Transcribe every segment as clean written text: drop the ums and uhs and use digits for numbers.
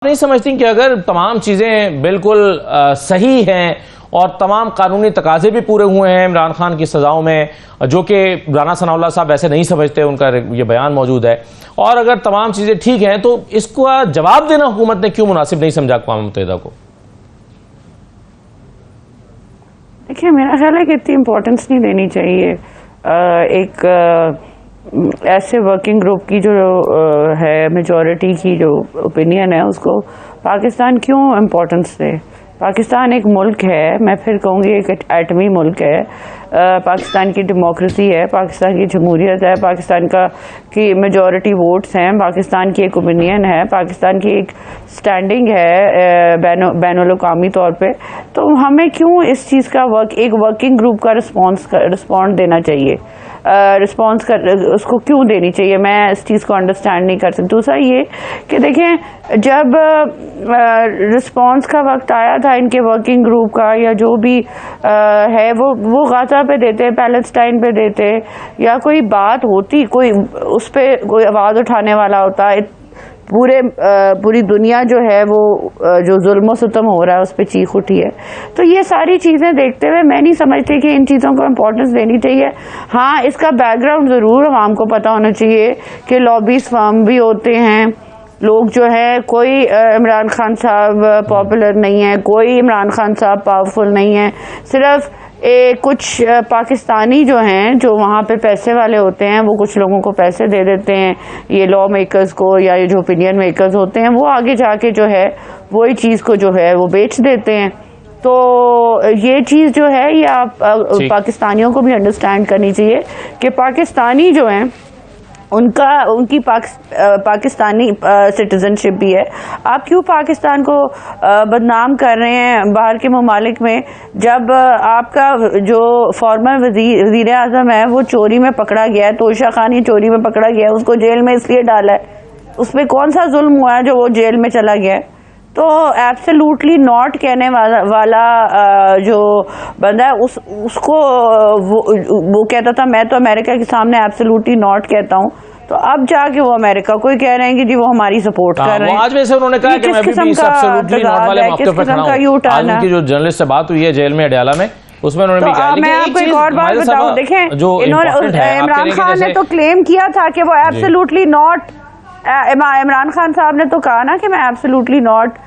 नहीं समझती कि अगर तमाम चीजें बिल्कुल सही हैं और तमाम कानूनी तकाजे भी पूरे हुए हैं इमरान खान की सजाओं में, जो कि राना सनाउल्लाह साहब ऐसे नहीं समझते, उनका ये बयान मौजूद है, और अगर तमाम चीजें ठीक हैं तो इसका जवाब देना हुकूमत ने क्यों मुनासिब नहीं समझा अक़वाम मुत्तहिदा को? देखिए, मेरा ख्याल है कि इतनी इम्पोर्टेंस नहीं देनी चाहिए एक ऐसे वर्किंग ग्रुप की जो है, मेजॉरिटी की जो ओपिनियन है उसको पाकिस्तान क्यों इम्पोर्टेंस दे। पाकिस्तान एक मुल्क है, मैं फिर कहूँगी एक एटमी मुल्क है। पाकिस्तान की डेमोक्रेसी है, पाकिस्तान की जमहूरियत है, पाकिस्तान की मेजॉरिटी वोट्स हैं, पाकिस्तान की एक ओपिनियन है, पाकिस्तान की एक स्टैंडिंग है बैनुल-अक़वामी तौर पे। तो हमें क्यों इस चीज़ का एक वर्किंग ग्रुप का रिस्पॉन्ड देना चाहिए, उसको क्यों देनी चाहिए, मैं इस चीज़ को अंडरस्टैंड नहीं कर सकती। दूसरा ये कि देखें, जब रिस्पॉन्स का वक्त आया था इनके वर्किंग ग्रुप का, या जो भी है वो गाज़ा पे देते, पैलेस्टाइन पे देते, या कोई बात होती, कोई उस पर कोई आवाज़ उठाने वाला होता, पूरी दुनिया जो है वो जो जुल्म सितम हो रहा है उस पर चीख उठी है। तो ये सारी चीज़ें देखते हुए मैं नहीं समझती कि इन चीज़ों को इम्पोर्टेंस देनी चाहिए। हाँ, इसका बैकग्राउंड ज़रूर आवाम को पता होना चाहिए कि लॉबीज फर्म भी होते हैं, लोग जो है, कोई इमरान खान साहब पॉपुलर नहीं है, कोई इमरान खान साहब पावरफुल नहीं है, सिर्फ कुछ पाकिस्तानी जो हैं, जो वहाँ पे पैसे वाले होते हैं, वो कुछ लोगों को पैसे दे देते हैं, ये लॉ मेकर्स को, या ये जो ओपिनियन मेकर्स होते हैं, वो आगे जाके जो है वही चीज़ को जो है वो बेच देते हैं। तो ये चीज़ जो है ये आप पाकिस्तानियों को भी अंडरस्टैंड करनी चाहिए कि पाकिस्तानी जो हैं उनकी पाकिस्तानी सिटीजनशिप भी है। आप क्यों पाकिस्तान को बदनाम कर रहे हैं बाहर के ममालिक में, जब आपका जो फॉर्मर वज़ीर आज़म है वो चोरी में पकड़ा गया है, तोशा खान ये चोरी में पकड़ा गया है, उसको जेल में इसलिए डाला है, उस पर कौन सा जुल्म हुआ है जो वो जेल में चला गया है? तो एब्सोल्युटली नॉट कहने वाला जो बंदा है उसको वो कहता था मैं तो अमेरिका के सामने एब्सोल्युटली नॉट कहता हूँ, तो अब जाके वो अमेरिका को ही कह रहे हैं कि जी वो हमारी सपोर्ट कर रहे हैं। आज वैसे उन्होंने कहा कि मैं भी इस एब्सोल्युटली नॉट वाले मौके पर खड़ा हूं। आज उनकी जो जर्नलिस्ट से बात हुई है जेल में अडयाला में, उसमें उन्होंने भी कहा। मैं आपको एक और बात बताऊं, देखें, इमरान खान ने तो क्लेम किया था कि वो एब्सोल्युटली नॉट, इमरान खान साहब ने तो कहा ना कि मैं एब्सोल्युटली नॉट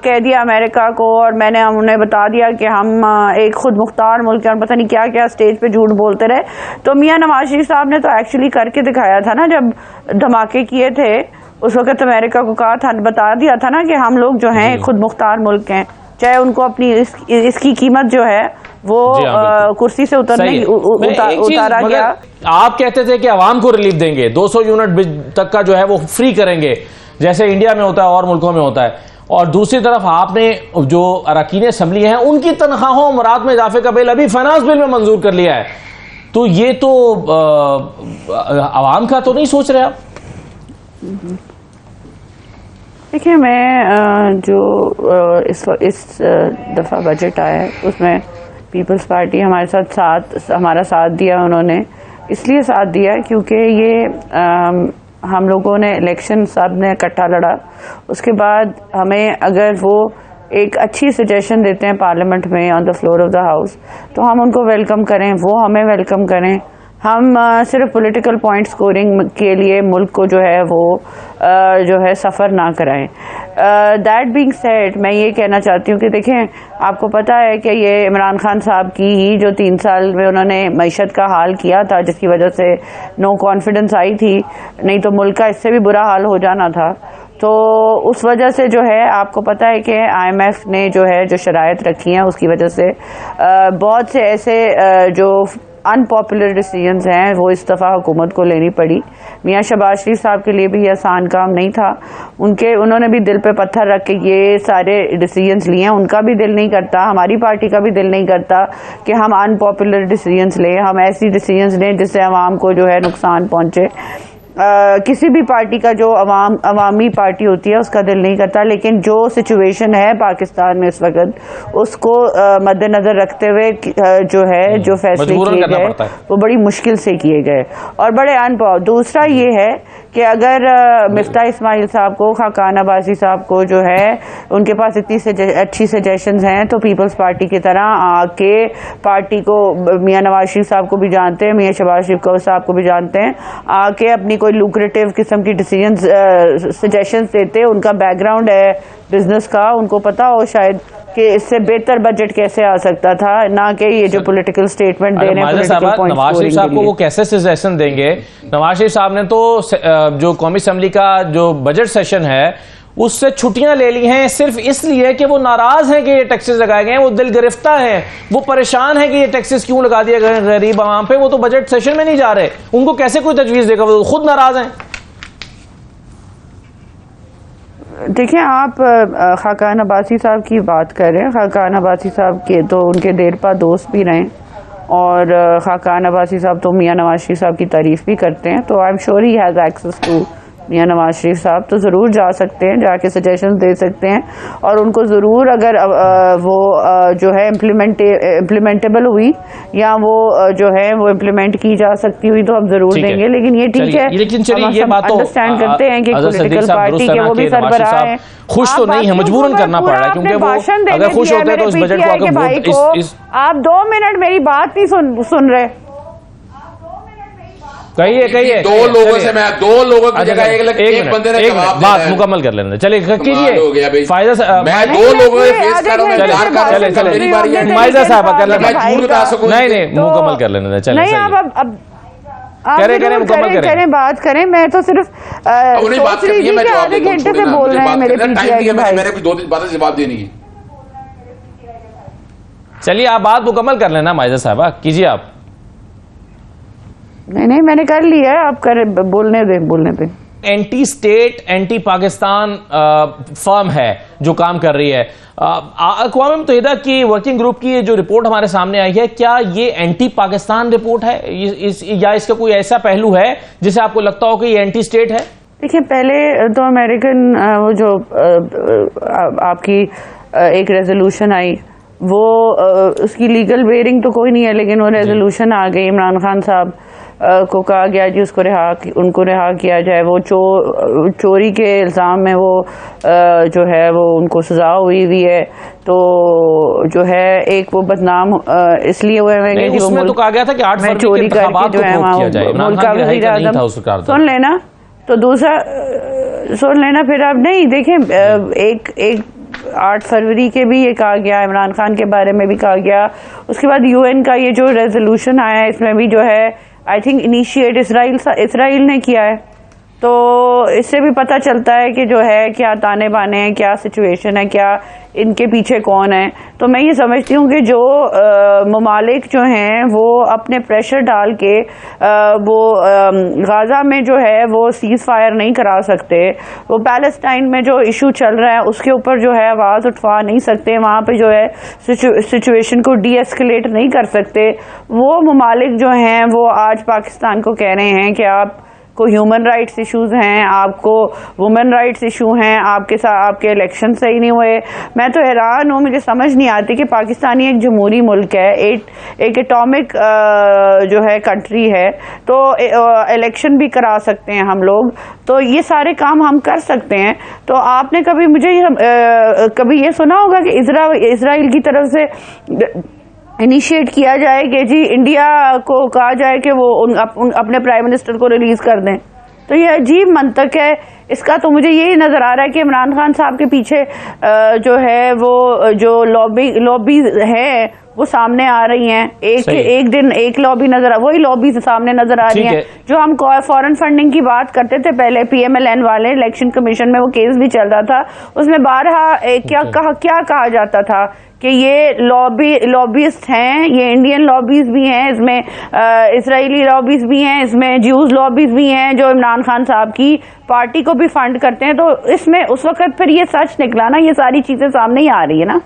कह दिया अमेरिका को, और मैंने उन्हें बता दिया कि हम एक खुद मुख्तार मुल्क हैं, और पता नहीं क्या क्या स्टेज पे झूठ बोलते रहे। तो मियां नवाज शरीफ साहब ने तो एक्चुअली करके दिखाया था ना, जब धमाके किए थे उस वक्त अमेरिका को कहा था, बता दिया था ना कि हम लोग जो हैं खुद मुख्तार मुल्क हैं, चाहे उनको अपनी इसकी कीमत जो है वो कुर्सी से उतारा गया। आप कहते थे कि आवाम को रिलीफ देंगे, 200 यूनिट तक का जो है वो फ्री करेंगे, जैसे इंडिया में होता है और मुल्कों में होता है, और दूसरी तरफ आपने जो अरकान असम्बली हैं उनकी तनख्वाहों मराद में इजाफे का बिल अभी फाइनेंस बिल में मंजूर कर लिया है। तो ये तो आवाम का तो नहीं सोच रहे आप? देखिए, मैं जो इस दफ़ा बजट आया है उसमें पीपल्स पार्टी हमारा साथ दिया। उन्होंने इसलिए साथ दिया क्योंकि ये हम लोगों ने इलेक्शन सब ने इकट्ठा लड़ा, उसके बाद हमें अगर वो एक अच्छी सजेशन देते हैं पार्लियामेंट में on the floor of the house, तो हम उनको वेलकम करें, वो हमें वेलकम करें। हम सिर्फ पॉलिटिकल पॉइंट स्कोरिंग के लिए मुल्क को जो है वो जो है सफ़र ना कराएं। दैट बीइंग सेड, मैं ये कहना चाहती हूँ कि देखें, आपको पता है कि ये इमरान खान साहब की ही जो 3 साल में उन्होंने मईशत का हाल किया था, जिसकी वजह से नो कॉन्फिडेंस आई थी, नहीं तो मुल्क का इससे भी बुरा हाल हो जाना था। तो उस वजह से जो है आपको पता है कि IMF ने जो है जो शराइत रखी हैं उसकी वजह से बहुत से ऐसे जो अनपॉपुलर डिसीजंस हैं वो इस दफ़ा हुकूमत को लेनी पड़ी। मियां शहबाज शरीफ साहब के लिए भी ये आसान काम नहीं था, उन्होंने भी दिल पे पत्थर रख के ये सारे डिसीजंस लिए हैं। उनका भी दिल नहीं करता, हमारी पार्टी का भी दिल नहीं करता कि हम अनपॉपुलर डिसीजंस लें, हम ऐसी डिसीजंस लें जिससे आवाम को जो है नुकसान पहुँचे। किसी भी पार्टी का जो अवामी पार्टी होती है उसका दिल नहीं करता, लेकिन जो सिचुएशन है पाकिस्तान में इस वक्त उसको मद्देनजर रखते हुए जो है जो फैसले किए गए वो बड़ी मुश्किल से किए गए और बड़े अनपॉपुलर। दूसरा ये है कि अगर मिफ्ता इस्माइल साहब को, खाकान अब्बासी साहब को जो है उनके पास इतनी अच्छी सजेशंस हैं, तो पीपल्स पार्टी की तरह आके पार्टी को, मियां नवाज शरीफ साहब को भी जानते हैं, मियां शहबाज शरीफ साहब को भी जानते हैं, आके अपनी कोई लुक्रेटिव किस्म की डिसीजंस सजेशंस देते। उनका बैकग्राउंड है बिजनेस का, उनको पता हो शायद कि इससे बेहतर बजट कैसे आ सकता था, ना कि ये जो पॉलिटिकल स्टेटमेंट दे रहे हैं। नवाज शरीफ साहब को वो कैसे सजेशन देंगे? नवाज शरीफ साहब ने तो जो कौमी असेंबली का जो बजट सेशन है उससे छुट्टियां ले ली हैं सिर्फ इसलिए कि वो नाराज हैं कि ये टैक्सेस लगाए गए हैं, वो दिल गिरफ्ता हैं, वो परेशान हैं कि ये टैक्सेस क्यों लगा दिए गए गरीब आवाम पे। वो तो बजट सेशन में नहीं जा रहे, उनको कैसे कोई तजवीज देगा? वो खुद नाराज हैं। देखिए, आप खाकान अब्बासी साहब की बात कर रहे हैं। खाकान अब्बासी साहब के तो उनके देरपा दोस्त भी रहे, और खाकान अब्बासी साहब तो मियां नवाज शरीफ साहब की तारीफ भी करते हैं, तो I am sure he has access to Mian Nawaz Sharif sahab, तो ज़रूर जा सकते हैं, जाके सजेशंस दे सकते हैं, और उनको ज़रूर अगर वो जो है इम्प्लीमेंटेबल हुई या वो जो है वो इम्प्लीमेंट की जा सकती हुई तो हम ज़रूर देंगे। लेकिन ये ठीक है, लेकिन चलिए ये बात तो अंडरस्टैंड करते हैं कि पॉलिटिकल पार्टी के वो भी सरबराह हैं, खुश तो नहीं है, मजबूरन करना पड़ रहा है, क्योंकि वो अगर खुश होते तो इस बजट को आप 2 मिनट मेरी बात नहीं सुन रहे। कहिए दो लोगों से मैं दो लोगों की जगह एक बंदे ने जवाब बात मुकम्मल कर लेना। चलिए कीजिए फायदा से, मैं 2 लोगों से फेस कर रहा हूं। चले माइजा साहब कर लेना, नहीं मुकम्मल कर लेना। चले नहीं, अब करें मुकम्मल करें, बात करें। मैं तो सिर्फ बात करनी है, मैं आधे घंटे से बोल रहे हैं मेरे पीछे, मैंने कुछ 2-3 बातें जवाब देनी है। चलिए आप बात मुकम्मल कर लेना माइजा साहब, कीजिए आप। नहीं मैंने कर लिया है, आप बोलने दे। Anti state anti Pakistan firm है जो काम कर रही है। अक़वाम मुत्तहिदा की वर्किंग ग्रुप की जो रिपोर्ट हमारे सामने आई है, क्या ये एंटी पाकिस्तान रिपोर्ट है या इसका कोई ऐसा पहलू है जिसे आपको लगता हो कि ये एंटी स्टेट है? देखिए, पहले तो अमेरिकन वो जो आपकी एक रेजोल्यूशन आई, वो उसकी लीगल बेयरिंग तो कोई नहीं है, लेकिन वो रेजोल्यूशन आ गई, इमरान खान साहब को कहा गया जी उनको रिहा किया जाए। वो चोरी के इल्ज़ाम में वो जो है वो उनको सजा हुई है, तो जो है एक वो बदनाम इसलिए हुए हैं कि उसमें तो कहा गया था कि 8 फरवरी चोरी करके जो है मुल्क का वज़ीर आज़म सुन लेना, तो दूसरा सुन लेना फिर आप नहीं देखें। एक 8 फरवरी के भी ये कहा गया, इमरान खान के बारे में भी कहा गया। उसके बाद यूएन का ये जो रेजोल्यूशन आया है, इसमें भी जो है आई थिंक इनिशिएट इसराइल ने किया है, तो इससे भी पता चलता है कि जो है क्या ताने बाने हैं, क्या सिचुएशन है, क्या इनके पीछे कौन है। तो मैं ये समझती हूँ कि जो ममालिक जो हैं वो अपने प्रेशर डाल के वो गाज़ा में जो है वो सीज़ फायर नहीं करा सकते, वो पैलेस्टाइन में जो इशू चल रहा है उसके ऊपर जो है आवाज़ उठवा नहीं सकते, वहाँ पे जो है सिचुएशन को डी एस्केलेट नहीं कर सकते। वो ममालिक जो हैं वो आज पाकिस्तान को कह रहे हैं कि आप को ह्यूमन राइट्स इश्यूज हैं, आपको वुमेन राइट्स इशू हैं, आपके इलेक्शन सही नहीं हुए। मैं तो हैरान हूँ, मुझे समझ नहीं आती कि पाकिस्तानी एक जमहूरी मुल्क है, एक एटॉमिक जो है कंट्री है, तो इलेक्शन भी करा सकते हैं हम लोग, तो ये सारे काम हम कर सकते हैं। तो आपने कभी मुझे कभी ये सुना होगा कि इजराइल की तरफ से इनिशिएट किया जाए कि जी इंडिया को कहा जाए कि वो अपने प्राइम मिनिस्टर को रिलीज कर दें? तो ये अजीब मंतक है इसका। तो मुझे यही नजर आ रहा है कि इमरान खान साहब के पीछे जो है वो जो लॉबी है वो सामने आ रही हैं। एक दिन एक लॉबी वही लॉबी सामने नजर आ रही है। जो हम फॉरेन फंडिंग की बात करते थे पहले, PMLN वाले इलेक्शन कमीशन में वो केस भी चल रहा था, उसमें बारहा क्या कहा जाता था कि ये लॉबीस्ट हैं, ये इंडियन लॉबीज भी हैं, इसमें इजरायली लॉबीज भी हैं, इसमें ज्यूज लॉबीज भी हैं जो इमरान खान साहब की पार्टी को भी फंड करते हैं। तो इसमें उस वक्त फिर ये सच निकला ना, ये सारी चीजें सामने ही आ रही है ना।